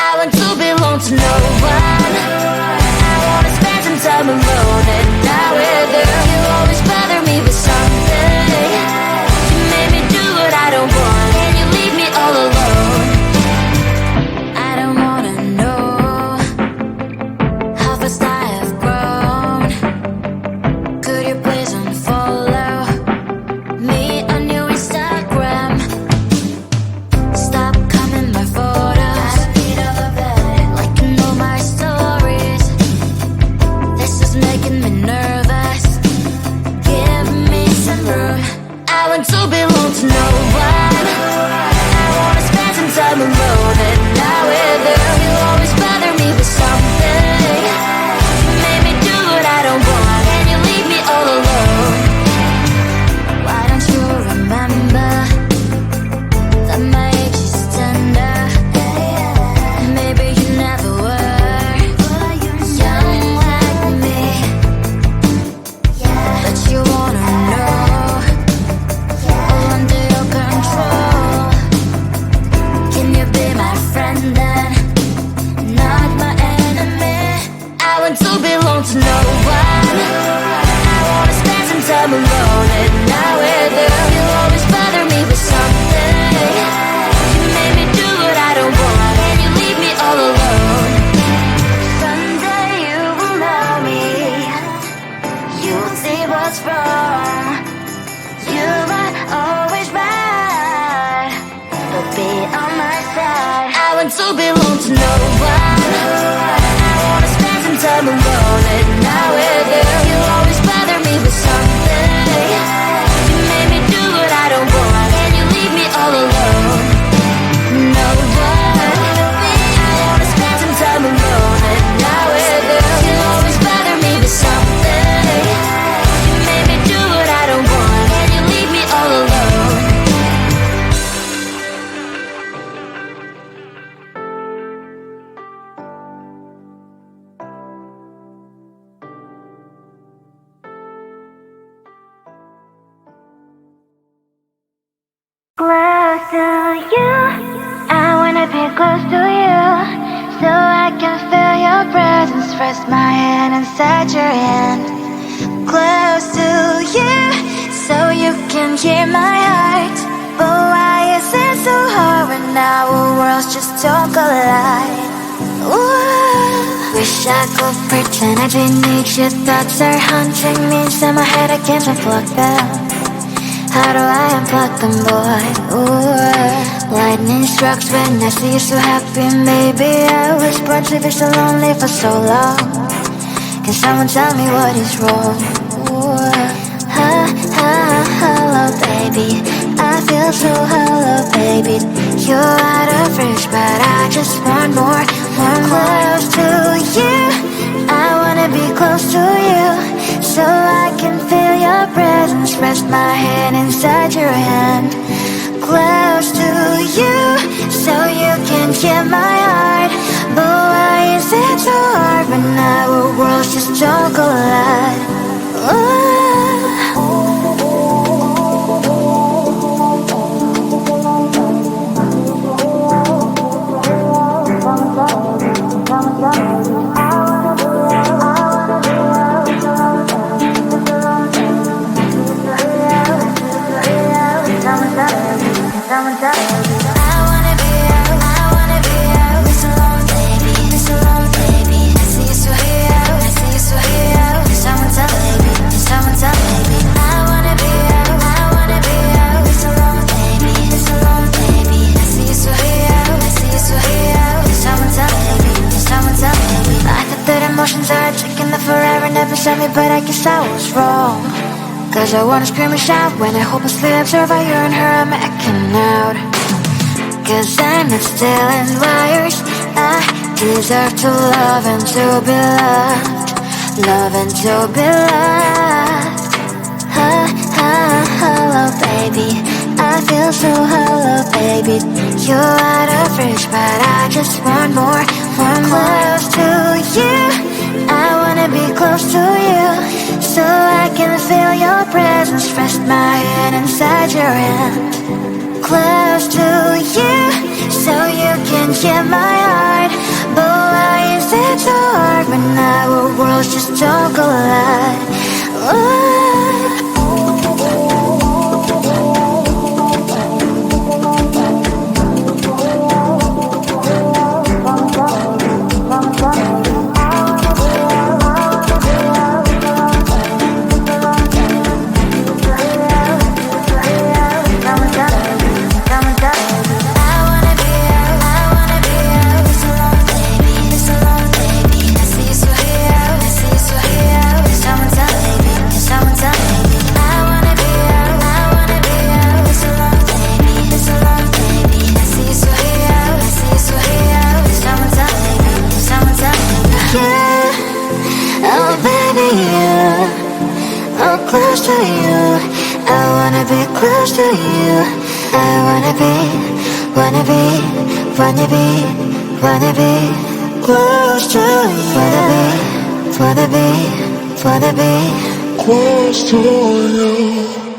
I want to belong to no one. I wanna spend some time alone and not with you. You always bother me with something. You made me do what I don't want, and you leave me all alone. I don't wanna know how fast I have grown. Could you please unfollow me on your Instagram? Stop coming my photos, like you know my stories. This is making me nervous. Give me some room. I want to belong to no one. I wanna spend some time alone and not with you. You always bother me with something. You made me do what I don't want, and you leave me all alone. Why don't you remember that my age is tender? Maybe you never were young like me, but you wanna know all under your control. Can you be my friend then, not my enemy? I want to belong to no one. I wanna spend some time alone and not with you. You always bother me with something. You made me do what I don't want, and you leave me all alone. Someday you will know me. You'll see what's wrong. You are always right, but be on my side. I want to belong to no one. I wanna spend some time alone and not with you. You always bother me with something. You made me do what I don't want, and you leave me all alone. No one. I wanna spend some time alone and not with you. You always bother me with something. You made me do what I don't want, and you leave me all alone. Close to you, I wanna be close to you, so I can feel your presence, rest my hand inside your hand. Close to you, so you can hear my heart. But why is it so hard when our worlds just don't collide? Ooh. Wish I could pretend I didn't need you. Thoughts are haunting me inside my head, I can't unplug them. How do I unplug them, boy? Ooh. Lightning strikes when I see you so happy. Maybe I was born to be so lonely for so long. Can someone tell me what is wrong? Ooh. Hello, baby. I feel so hello, baby. You're out of reach, but I just want more. Close to you, I wanna be close to you, so I can feel your presence, rest my hand inside your hand. Close to you, so you can hear my heart. But why is it so hard when our worlds just don't collide? Ooh. Emotions are taking the forever, never saw me, but I guess I was wrong. Cause I wanna scream and shout when I hopelessly observe how you and her I'm acting out. Cause I'm not stealing wires, I deserve to love and to be loved. Love and to be loved. Hello, baby. I feel so hello, baby. You're out of reach, but I just want more. Close to you, I wanna be close to you, so I can feel your presence, rest my hand inside your hand. Close to you, so you can hear my heart. try too hard, but now our worlds just don't collide. Close to you, I wanna be close to you. I wanna be close to you. Wanna be close to you.